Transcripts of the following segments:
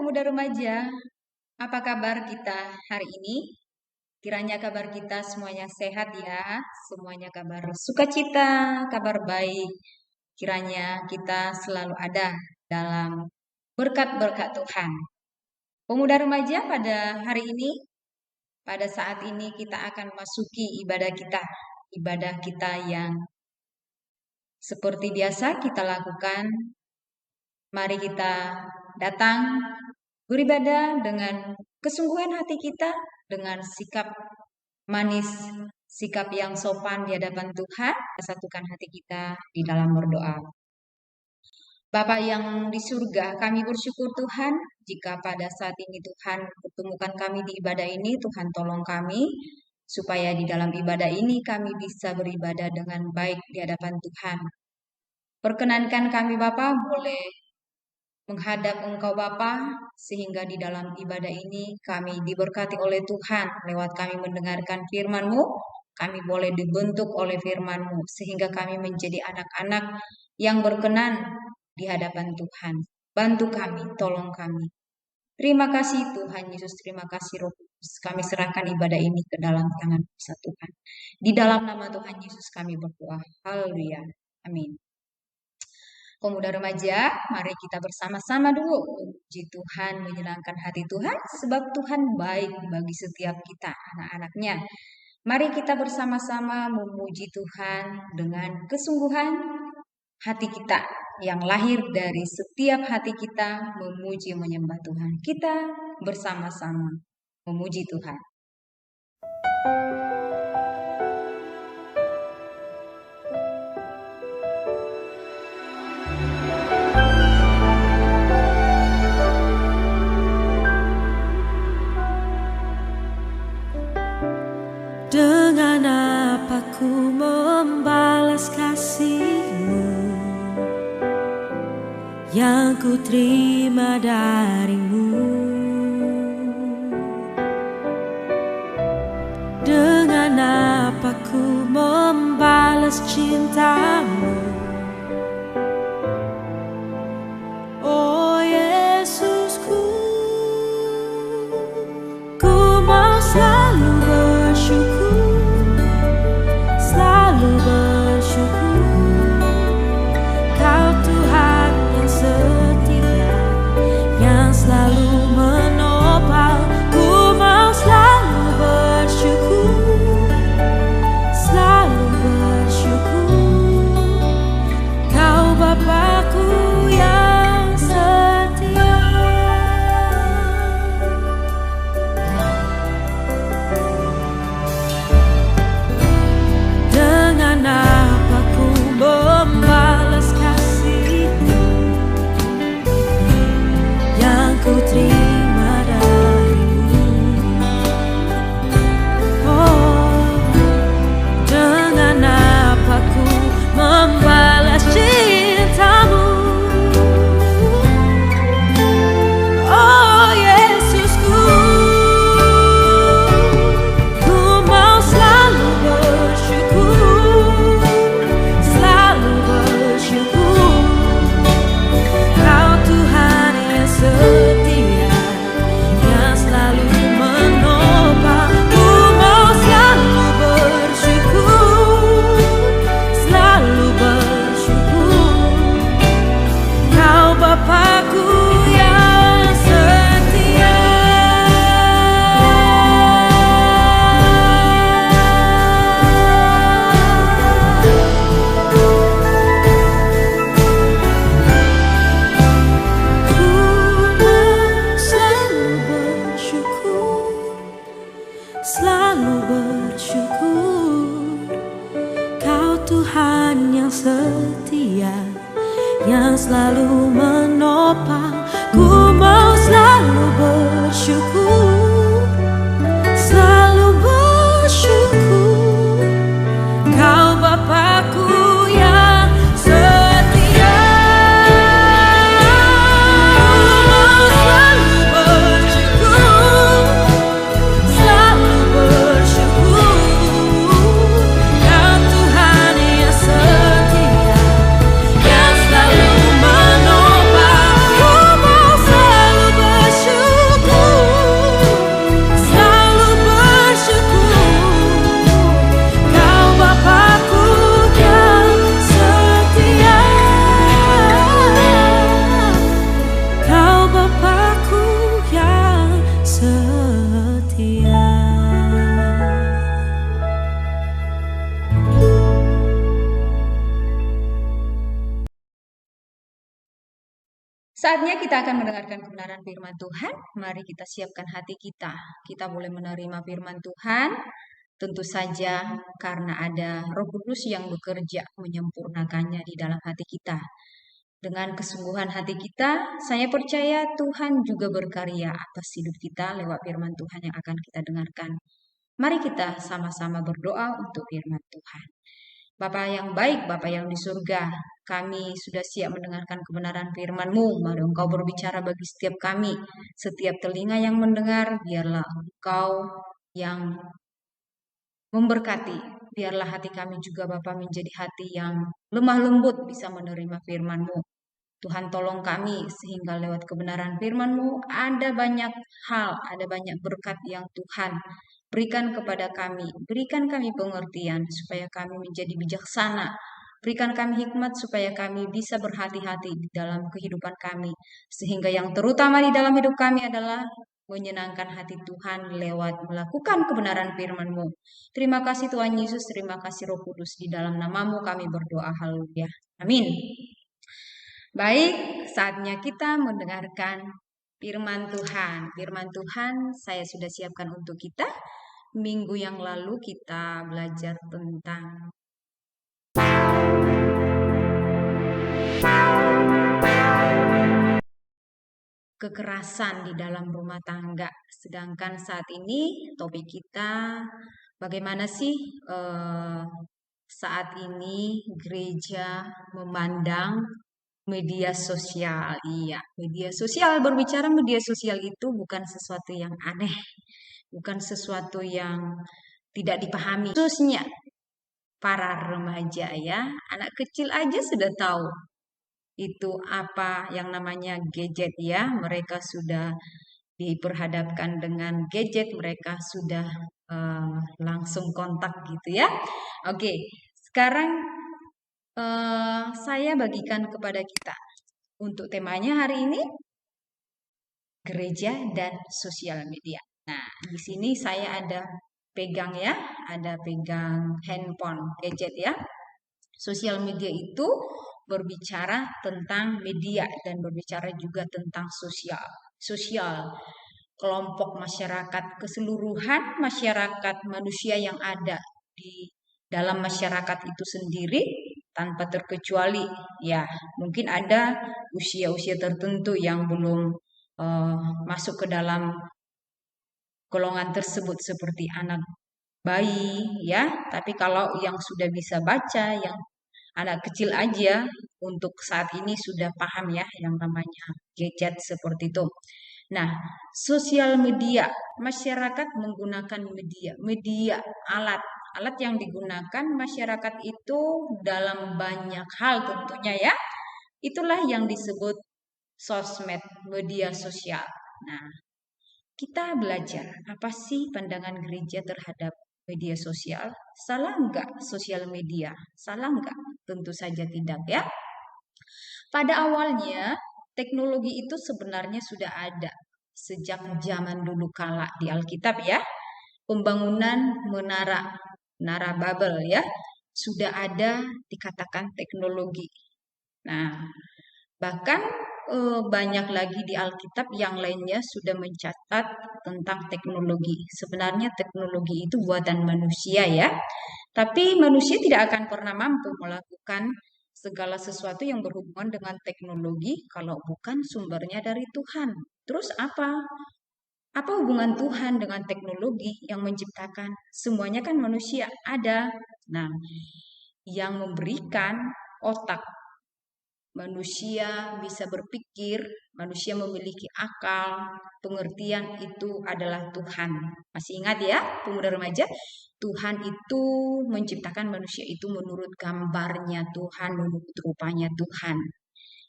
pemuda remaja, apa kabar kita hari ini? Kiranya kabar kita semuanya sehat ya, semuanya kabar sukacita, kabar baik. Kiranya kita selalu ada dalam berkat-berkat Tuhan. Pemuda remaja pada hari ini, pada saat ini kita akan masuki ibadah kita yang seperti biasa kita lakukan. Mari kita datang beribadah dengan kesungguhan hati kita, dengan sikap manis, sikap yang sopan di hadapan Tuhan, satukan hati kita di dalam berdoa. Bapa yang di surga, kami bersyukur Tuhan, jika pada saat ini Tuhan pertemukan kami di ibadah ini, Tuhan tolong kami, supaya di dalam ibadah ini kami bisa beribadah dengan baik di hadapan Tuhan. Perkenankan kami Bapa boleh menghadap Engkau Bapa, sehingga di dalam ibadah ini kami diberkati oleh Tuhan. Lewat kami mendengarkan firman-Mu, kami boleh dibentuk oleh firman-Mu, sehingga kami menjadi anak-anak yang berkenan di hadapan Tuhan. Bantu kami, tolong kami. Terima kasih Tuhan Yesus, terima kasih Roh Kudus. Kami serahkan ibadah ini ke dalam tangan kuasa Tuhan. Di dalam nama Tuhan Yesus kami berdoa. Haleluya. Amin. Pemuda remaja, mari kita bersama-sama dulu memuji Tuhan, menyenangkan hati Tuhan, sebab Tuhan baik bagi setiap kita, anak-anaknya. Mari kita bersama-sama memuji Tuhan dengan kesungguhan hati kita, yang lahir dari setiap hati kita memuji menyembah Tuhan. Kita bersama-sama memuji Tuhan. Dengan apa ku membalas kasih-Mu yang ku terima dari-Mu? Dengan apa ku membalas cinta-Mu? Oh Yesusku, ku mau selalu bersyukur, selalu bersyukur. Kau Tuhan yang setia, yang selalu menopang. Ku mau selalu bersyukur, selalu bersyukur. Kau Bapa-Ku yang setia. Dengan apa ku membalas kasih-Mu yang ku terima dari-Mu? Oh, dengan apa ku membalas cinta-Mu? Oh Yesusku, ku mau selalu bersyukur, selalu bersyukur. Kau Tuhan yang setia, yang selalu menopang. Ku mau selalu bersyukur, selalu bersyukur. Kau Bapa-Ku yang setia. Ku mau selalu bersyukur, selalu bersyukur. Kau Tuhan yang setia, yang selalu menopang. Ku mau selalu bersyukur, selalu bersyukur. Kau Bapa-Ku yang setia. Ku mau selalu bersyukur, selalu bersyukur. Kau Tuhan yang setia, yang selalu menopang. Ku mau selalu Saatnya kita akan mendengarkan kebenaran firman Tuhan. Mari kita siapkan hati kita. Kita boleh menerima firman Tuhan. Tentu saja karena ada Roh Kudus yang bekerja menyempurnakannya di dalam hati kita. Dengan kesungguhan hati kita, saya percaya Tuhan juga berkarya atas hidup kita lewat firman Tuhan yang akan kita dengarkan. Mari kita sama-sama berdoa untuk firman Tuhan. Bapa yang baik, Bapa yang di surga, kami sudah siap mendengarkan kebenaran firman-Mu. Mari Engkau berbicara bagi setiap kami, setiap telinga yang mendengar, biarlah Engkau yang memberkati. Biarlah hati kami juga Bapa menjadi hati yang lemah lembut bisa menerima firman-Mu. Tuhan tolong kami sehingga lewat kebenaran firman-Mu ada banyak hal, ada banyak berkat yang Tuhan berikan kepada kami. Berikan kami pengertian supaya kami menjadi bijaksana. Berikan kami hikmat supaya kami bisa berhati-hati di dalam kehidupan kami. Sehingga yang terutama di dalam hidup kami adalah menyenangkan hati Tuhan lewat melakukan kebenaran firman-Mu. Terima kasih Tuhan Yesus, terima kasih Roh Kudus. Di dalam nama-Mu kami berdoa, haleluya. Amin. Baik, saatnya kita mendengarkan firman Tuhan. Firman Tuhan saya sudah siapkan untuk kita. Minggu yang lalu kita belajar tentang kekerasan di dalam rumah tangga. Sedangkan saat ini topik kita bagaimana sih saat ini gereja memandang media sosial. Iya, media sosial. Berbicara media sosial itu bukan sesuatu yang aneh, bukan sesuatu yang tidak dipahami. Khususnya para remaja ya, anak kecil aja sudah tahu itu apa yang namanya gadget ya. Mereka sudah diperhadapkan dengan gadget, mereka sudah langsung kontak gitu ya. Oke, sekarang saya bagikan kepada kita untuk temanya hari ini gereja dan sosial media. Nah, di sini saya ada pegang ya, ada pegang handphone gadget ya. Sosial media itu berbicara tentang media dan berbicara juga tentang sosial kelompok masyarakat keseluruhan, masyarakat manusia yang ada di dalam masyarakat itu sendiri tanpa terkecuali ya, mungkin ada usia-usia tertentu yang belum masuk ke dalam golongan tersebut seperti anak bayi ya, tapi kalau yang sudah bisa baca, yang anak kecil aja untuk saat ini sudah paham ya yang namanya gadget seperti itu. Nah, sosial media, masyarakat menggunakan media alat yang digunakan masyarakat itu dalam banyak hal tentunya ya. Itulah yang disebut sosmed, media sosial. Nah, kita belajar apa sih pandangan gereja terhadap media sosial? Salah enggak sosial media? Salah enggak? Tentu saja tidak ya. Pada awalnya teknologi itu sebenarnya sudah ada sejak zaman dulu kala di Alkitab ya. Pembangunan menara Babel ya, sudah ada dikatakan teknologi. Nah, bahkan banyak lagi di Alkitab yang lainnya sudah mencatat tentang teknologi. Sebenarnya teknologi itu buatan manusia ya, tapi manusia tidak akan pernah mampu melakukan segala sesuatu yang berhubungan dengan teknologi kalau bukan sumbernya dari Tuhan. Terus apa? Apa hubungan Tuhan dengan teknologi yang menciptakan? Semuanya kan manusia ada. Nah, yang memberikan otak manusia bisa berpikir, manusia memiliki akal, pengertian itu adalah Tuhan. Masih ingat ya, pemuda remaja? Tuhan itu menciptakan manusia itu menurut gambarnya Tuhan, menurut rupanya Tuhan.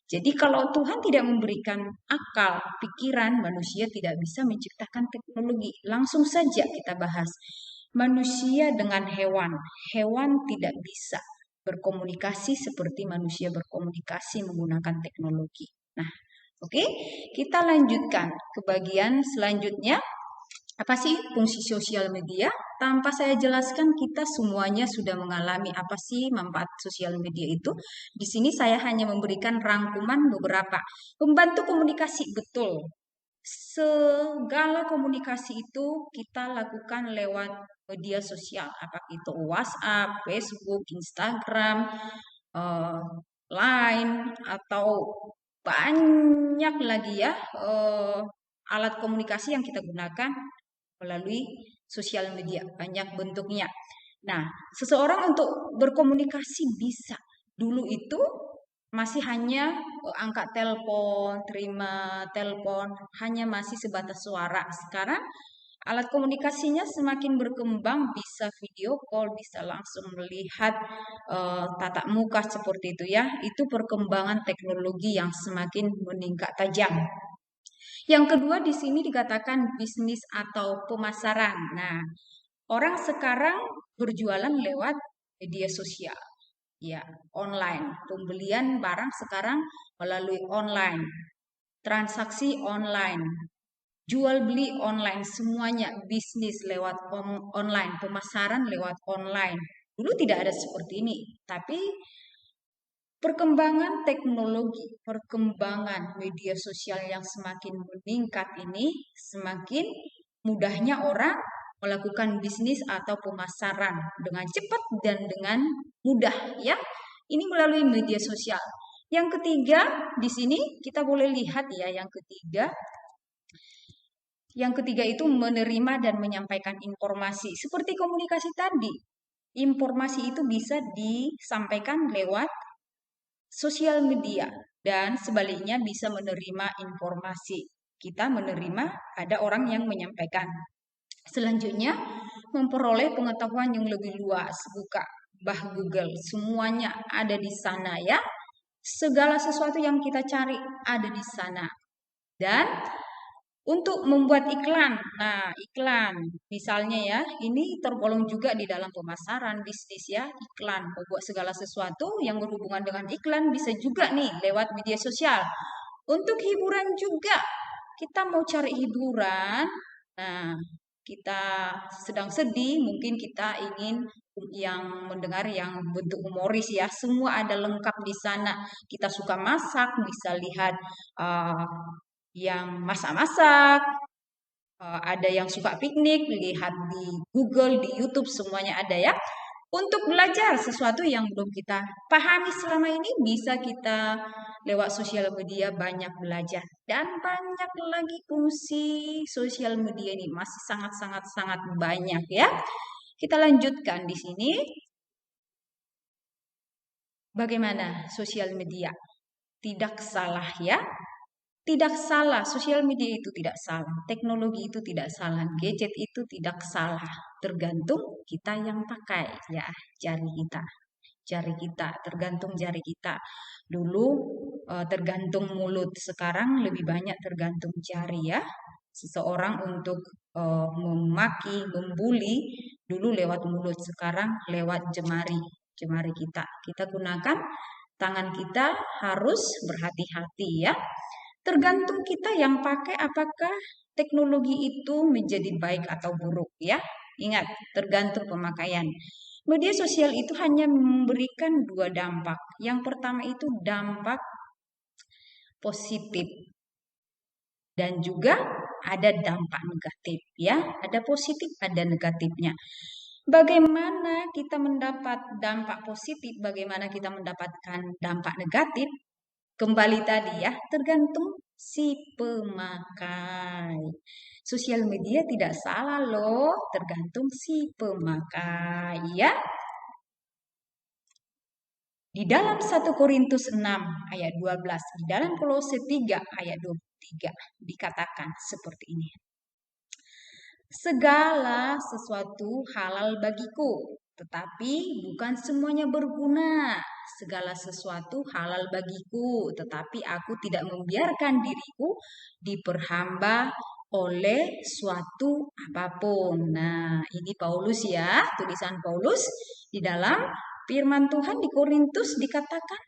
Jadi kalau Tuhan tidak memberikan akal, pikiran, manusia tidak bisa menciptakan teknologi. Langsung saja kita bahas. Manusia dengan hewan. Hewan tidak bisa berkomunikasi seperti manusia berkomunikasi menggunakan teknologi. Nah, oke, kita lanjutkan ke bagian selanjutnya. Apa sih fungsi sosial media? Tanpa saya jelaskan, kita semuanya sudah mengalami apa sih manfaat sosial media itu. Di sini saya hanya memberikan rangkuman beberapa. Membantu komunikasi, betul. Segala komunikasi itu kita lakukan lewat media sosial, apakah itu WhatsApp, Facebook, Instagram, eh, Line, atau banyak lagi ya alat komunikasi yang kita gunakan melalui sosial media, banyak bentuknya. Nah, seseorang untuk berkomunikasi bisa. Dulu itu masih hanya angkat telepon, terima telepon, hanya masih sebatas suara. Sekarang alat komunikasinya semakin berkembang, bisa video call, bisa langsung melihat tatap muka seperti itu ya. Itu perkembangan teknologi yang semakin meningkat tajam. Yang kedua di sini dikatakan bisnis atau pemasaran. Nah, orang sekarang berjualan lewat media sosial. Ya, online. Pembelian barang sekarang melalui online. Transaksi online. Jual beli online, semuanya bisnis lewat online, pemasaran lewat online. Dulu tidak ada seperti ini, tapi perkembangan teknologi, perkembangan media sosial yang semakin meningkat ini, semakin mudahnya orang melakukan bisnis atau pemasaran dengan cepat dan dengan mudah ya. Ini melalui media sosial. Yang ketiga, di sini kita boleh lihat ya, yang ketiga itu menerima dan menyampaikan informasi. Seperti komunikasi tadi, informasi itu bisa disampaikan lewat sosial media dan sebaliknya bisa menerima informasi. Kita menerima, ada orang yang menyampaikan. Selanjutnya, memperoleh pengetahuan yang lebih luas. Buka bah Google, semuanya ada di sana ya. Segala sesuatu yang kita cari ada di sana. Dan untuk membuat iklan, nah iklan misalnya ya, ini tergolong juga di dalam pemasaran bisnis ya, iklan, membuat segala sesuatu yang berhubungan dengan iklan bisa juga nih lewat media sosial. Untuk hiburan juga, kita mau cari hiburan, nah kita sedang sedih, mungkin kita ingin yang mendengar yang bentuk humoris ya, semua ada lengkap di sana. Kita suka masak, bisa lihat yang masak-masak, ada yang suka piknik, lihat di Google, di YouTube, semuanya ada ya. Untuk belajar sesuatu yang belum kita pahami selama ini, bisa kita lewat sosial media banyak belajar. Dan banyak lagi fungsi sosial media ini, masih sangat banyak ya. Kita lanjutkan di sini. Bagaimana sosial media? Tidak salah ya. Tidak salah, sosial media itu tidak salah, teknologi itu tidak salah, gadget itu tidak salah. Tergantung kita yang pakai ya, jari kita, tergantung jari kita. Dulu tergantung mulut, sekarang lebih banyak tergantung jari ya. Seseorang untuk memaki, membuli, dulu lewat mulut, sekarang lewat jemari kita. Kita gunakan tangan kita, harus berhati-hati ya. Tergantung kita yang pakai, apakah teknologi itu menjadi baik atau buruk ya. Ingat, tergantung pemakaian. Media sosial itu hanya memberikan dua dampak. Yang pertama itu dampak positif dan juga ada dampak negatif ya. Ada positif, ada negatifnya. Bagaimana kita mendapat dampak positif, bagaimana kita mendapatkan dampak negatif? Kembali tadi ya, tergantung si pemakai. Sosial media tidak salah loh, tergantung si pemakai ya. Di dalam 1 Korintus 6 ayat 12, di dalam Kolose 3 ayat 23 dikatakan seperti ini. Segala sesuatu halal bagiku, tetapi bukan semuanya berguna. Segala sesuatu halal bagiku, tetapi aku tidak membiarkan diriku diperhamba oleh suatu apapun. Nah, ini Paulus ya, tulisan Paulus di dalam firman Tuhan di Korintus dikatakan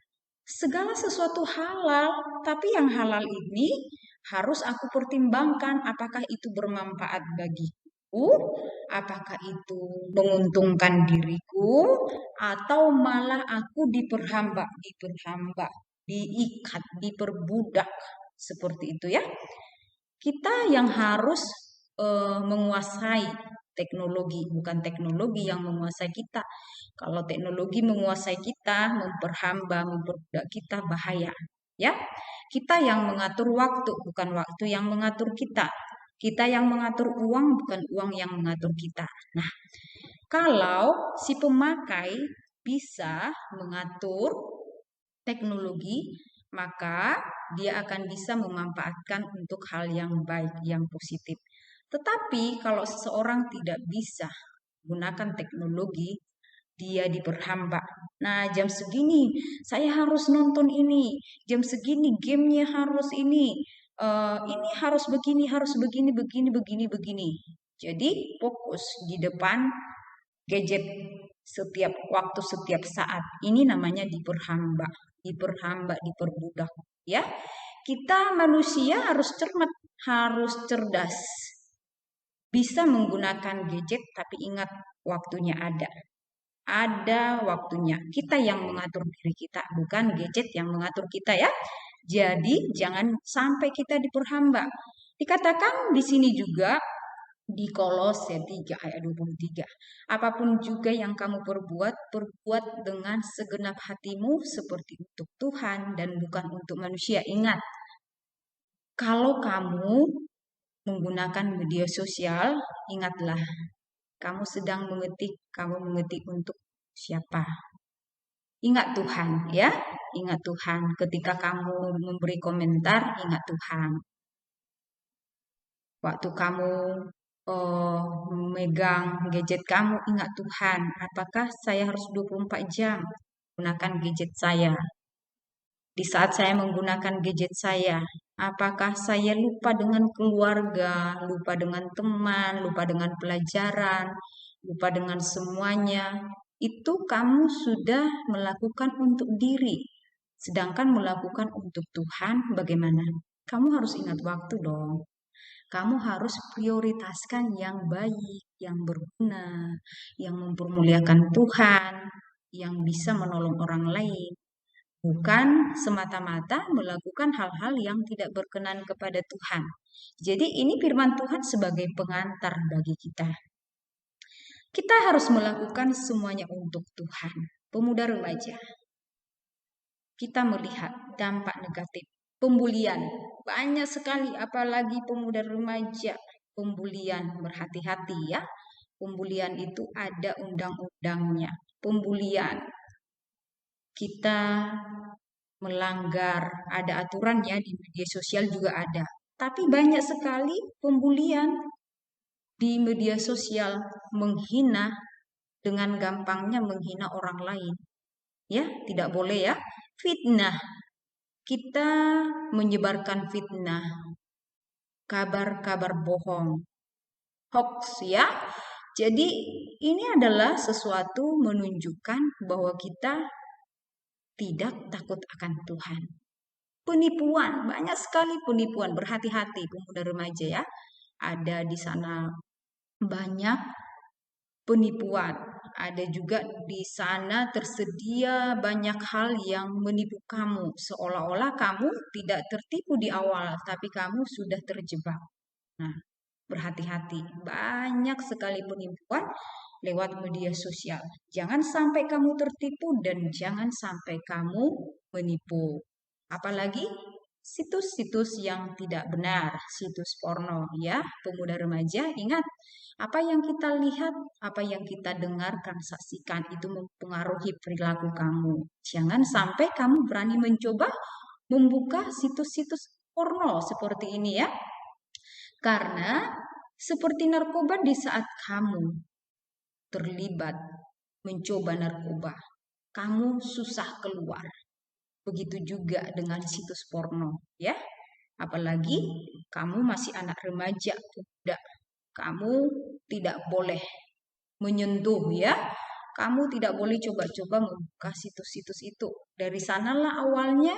segala sesuatu halal, tapi yang halal ini Harus aku pertimbangkan apakah itu bermanfaat bagiku, apakah itu menguntungkan diriku, atau malah aku diperhamba, diikat, diperbudak seperti itu ya. Kita yang harus menguasai teknologi, bukan teknologi yang menguasai kita. Kalau teknologi menguasai kita, memperbudak kita, bahaya. Ya, kita yang mengatur waktu, bukan waktu yang mengatur kita. Kita yang mengatur uang, bukan uang yang mengatur kita. Nah, kalau si pemakai bisa mengatur teknologi, maka dia akan bisa memanfaatkan untuk hal yang baik, yang positif. Tetapi kalau seseorang tidak bisa gunakan teknologi, dia diperhamba. Nah, jam segini saya harus nonton ini, jam segini gamenya harus ini harus begini, begini. Jadi fokus di depan gadget setiap waktu, setiap saat. Ini namanya diperhamba, diperbudak. Ya, kita manusia harus cermat, harus cerdas. Bisa menggunakan gadget, tapi ingat waktunya ada. Ada waktunya. Kita yang mengatur diri kita, bukan gadget yang mengatur kita ya. Jadi jangan sampai kita diperhamba. Dikatakan di sini juga di Kolose 3 ayat 23. Apapun juga yang kamu perbuat dengan segenap hatimu seperti untuk Tuhan dan bukan untuk manusia. Ingat, kalau kamu menggunakan media sosial, ingatlah, kamu mengetik untuk siapa? Ingat Tuhan ya, ingat Tuhan. Ketika kamu memberi komentar, ingat Tuhan. Waktu kamu memegang gadget kamu, ingat Tuhan. Apakah saya harus 24 jam menggunakan gadget saya? Di saat saya menggunakan gadget saya, apakah saya lupa dengan keluarga, lupa dengan teman, lupa dengan pelajaran, lupa dengan semuanya? Itu kamu sudah melakukan untuk diri. Sedangkan melakukan untuk Tuhan bagaimana? Kamu harus ingat waktu dong. Kamu harus prioritaskan yang baik, yang berguna, yang mempermuliakan Tuhan, yang bisa menolong orang lain. Bukan semata-mata melakukan hal-hal yang tidak berkenan kepada Tuhan. Jadi ini firman Tuhan sebagai pengantar bagi kita. Kita harus melakukan semuanya untuk Tuhan. Pemuda remaja, kita melihat dampak negatif pembulian. Banyak sekali, apalagi pemuda remaja. Pembulian, berhati-hati ya. Pembulian itu ada undang-undangnya. Pembulian, kita melanggar, ada aturannya di media sosial juga ada. Tapi banyak sekali pembulian di media sosial, menghina, dengan gampangnya menghina orang lain. Ya, tidak boleh ya. Fitnah, kita menyebarkan fitnah, kabar-kabar bohong, hoax ya. Jadi ini adalah sesuatu menunjukkan bahwa kita tidak takut akan Tuhan. Penipuan, banyak sekali penipuan, berhati-hati pemuda remaja ya. Ada di sana banyak penipuan. Ada juga di sana tersedia banyak hal yang menipu kamu. Seolah-olah kamu tidak tertipu di awal, tapi kamu sudah terjebak. Nah, berhati-hati. Banyak sekali penipuan lewat media sosial. Jangan sampai kamu tertipu dan jangan sampai kamu menipu. Apalagi situs-situs yang tidak benar, situs porno ya, pemuda remaja, ingat apa yang kita lihat, apa yang kita dengarkan, saksikan itu mempengaruhi perilaku kamu. Jangan sampai kamu berani mencoba membuka situs-situs porno seperti ini ya. Karena seperti narkoba, di saat kamu terlibat mencoba narkoba, kamu susah keluar. Begitu juga dengan situs porno, ya. Apalagi kamu masih anak remaja, pemuda. Kamu tidak boleh menyentuh ya. Kamu tidak boleh coba-coba membuka situs-situs itu. Dari sanalah awalnya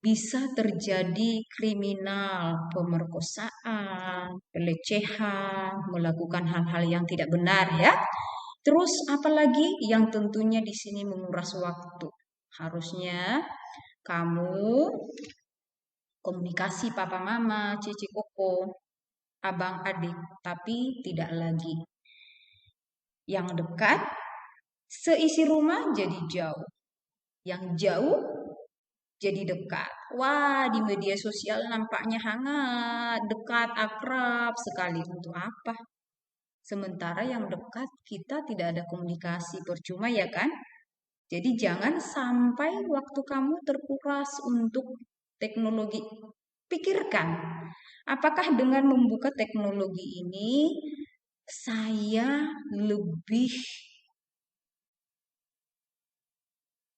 bisa terjadi kriminal, pemerkosaan, pelecehan, melakukan hal-hal yang tidak benar ya. Terus apalagi yang tentunya di sini menguras waktu. Harusnya kamu komunikasi papa mama, cici koko, abang adik, tapi tidak lagi. Yang dekat seisi rumah jadi jauh. Yang jauh jadi dekat. Wah, di media sosial nampaknya hangat, dekat, akrab sekali. Untuk apa? Sementara yang dekat kita tidak ada komunikasi, percuma ya kan? Jadi jangan sampai waktu kamu terkuras untuk teknologi. Pikirkan, apakah dengan membuka teknologi ini saya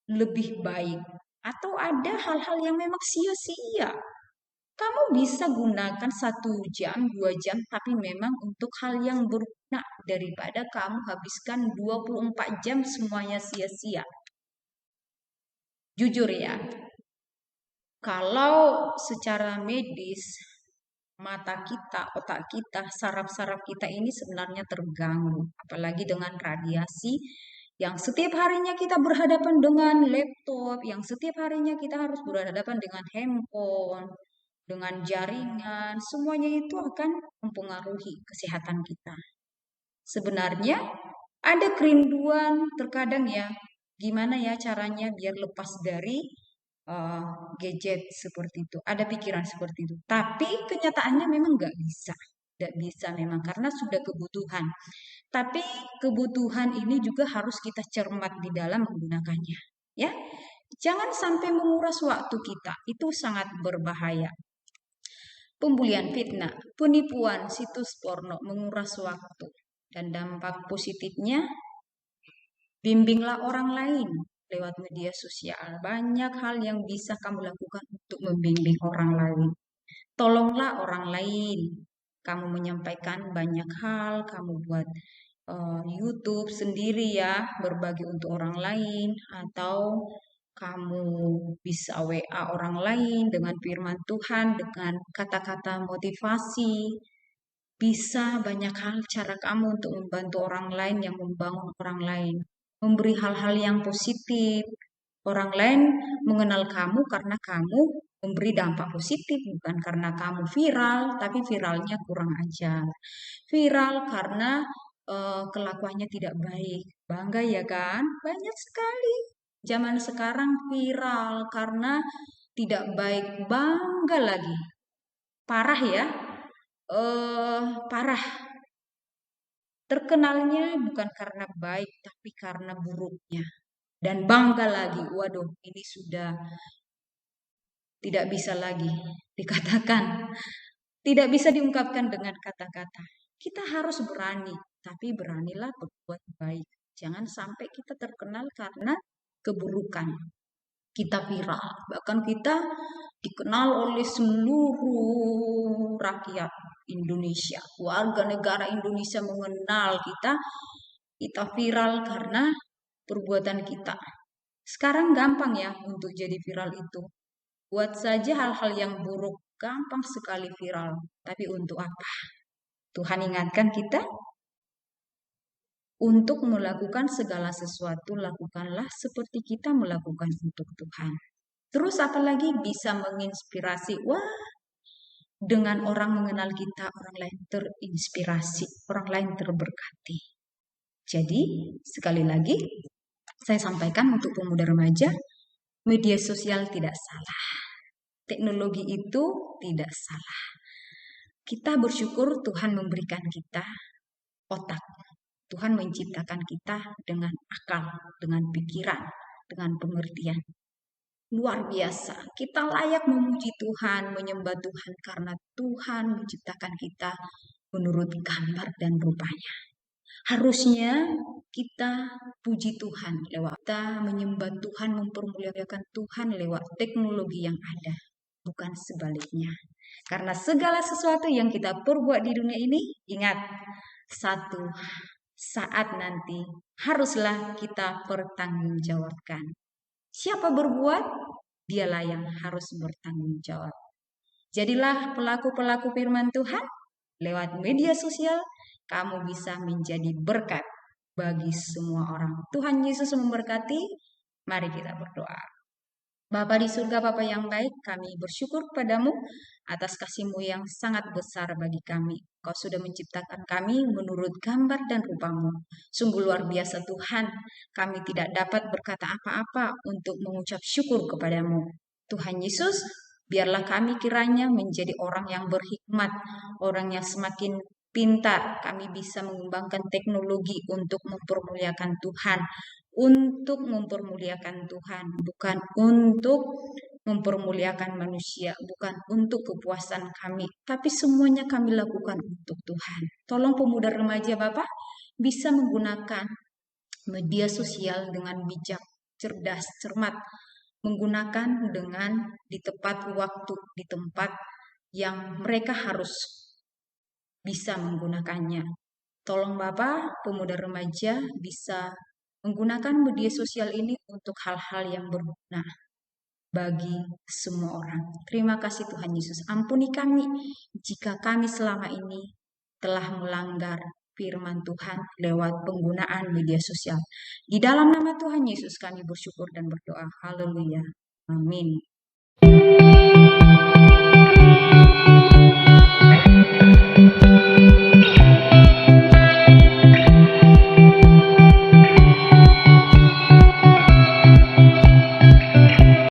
lebih baik atau ada hal-hal yang memang sia-sia. Kamu bisa gunakan 1 jam, 2 jam, tapi memang untuk hal yang berguna daripada kamu habiskan 24 jam semuanya sia-sia. Jujur ya, kalau secara medis, mata kita, otak kita, saraf-saraf kita ini sebenarnya terganggu. Apalagi dengan radiasi yang setiap harinya kita berhadapan dengan laptop, yang setiap harinya kita harus berhadapan dengan handphone, dengan jaringan, semuanya itu akan mempengaruhi kesehatan kita. Sebenarnya ada kerinduan terkadang ya, gimana ya caranya biar lepas dari uh, gadget seperti itu. Ada pikiran seperti itu. Tapi kenyataannya memang nggak bisa. Nggak bisa memang karena sudah kebutuhan. Tapi kebutuhan ini juga harus kita cermat di dalam menggunakannya. Ya, jangan sampai menguras waktu kita. Itu sangat berbahaya. Pembulian fitnah, penipuan, situs porno, menguras waktu. Dan dampak positifnya, bimbinglah orang lain lewat media sosial. Banyak hal yang bisa kamu lakukan untuk membimbing orang lain. Tolonglah orang lain. Kamu menyampaikan banyak hal, kamu buat YouTube sendiri ya, berbagi untuk orang lain, atau kamu bisa WA orang lain dengan firman Tuhan, dengan kata-kata motivasi. Bisa banyak hal cara kamu untuk membantu orang lain yang membangun orang lain. Memberi hal-hal yang positif. Orang lain mengenal kamu karena kamu memberi dampak positif, bukan karena kamu viral, tapi viralnya kurang ajar. Viral karena kelakuannya tidak baik. Bangga ya kan? Banyak sekali. Zaman sekarang viral karena tidak baik. Bangga lagi. Parah ya. Parah. Terkenalnya bukan karena baik, tapi karena buruknya. Dan bangga lagi. Waduh, ini sudah tidak bisa lagi dikatakan. Tidak bisa diungkapkan dengan kata-kata. Kita harus berani, tapi beranilah berbuat baik. Jangan sampai kita terkenal karena keburukan. Kita viral, bahkan kita dikenal oleh seluruh rakyat Indonesia. Warga negara Indonesia mengenal kita. Kita viral karena perbuatan kita. Sekarang gampang ya untuk jadi viral itu. Buat saja hal-hal yang buruk, gampang sekali viral. Tapi untuk apa? Tuhan ingatkan kita untuk melakukan segala sesuatu, lakukanlah seperti kita melakukan untuk Tuhan. Terus apalagi bisa menginspirasi. Wah, dengan orang mengenal kita, orang lain terinspirasi, orang lain terberkati. Jadi, sekali lagi, saya sampaikan untuk pemuda remaja, media sosial tidak salah. Teknologi itu tidak salah. Kita bersyukur Tuhan memberikan kita otak. Tuhan menciptakan kita dengan akal, dengan pikiran, dengan pengertian. Luar biasa. Kita layak memuji Tuhan, menyembah Tuhan karena Tuhan menciptakan kita menurut gambar dan rupanya. Harusnya kita puji Tuhan lewat kita menyembah Tuhan, mempermuliakan Tuhan lewat teknologi yang ada, bukan sebaliknya. Karena segala sesuatu yang kita perbuat di dunia ini, ingat, satu saat nanti haruslah kita pertanggungjawabkan. Siapa berbuat? dialah yang harus bertanggung jawab. Jadilah pelaku-pelaku firman Tuhan. Lewat media sosial, kamu bisa menjadi berkat bagi semua orang. Tuhan Yesus memberkati. Mari kita berdoa. Bapa di surga, Bapa yang baik, kami bersyukur padamu atas kasih-Mu yang sangat besar bagi kami. Kau sudah menciptakan kami menurut gambar dan rupa-Mu. Sungguh luar biasa Tuhan, kami tidak dapat berkata apa-apa untuk mengucap syukur kepadamu. Tuhan Yesus, biarlah kami kiranya menjadi orang yang berhikmat, orang yang semakin pintar. Kami bisa mengembangkan teknologi untuk mempermuliakan Tuhan, bukan untuk mempermuliakan manusia, bukan untuk kepuasan kami, tapi semuanya kami lakukan untuk Tuhan. Tolong pemuda remaja Bapak bisa menggunakan media sosial dengan bijak, cerdas, cermat, menggunakan dengan di tepat waktu, di tempat yang mereka harus bisa menggunakannya. Tolong Bapak, pemuda remaja bisa menggunakan media sosial ini untuk hal-hal yang berguna bagi semua orang. Terima kasih Tuhan Yesus. Ampuni kami jika kami selama ini telah melanggar firman Tuhan lewat penggunaan media sosial. Di dalam nama Tuhan Yesus kami bersyukur dan berdoa. Haleluya. Amin.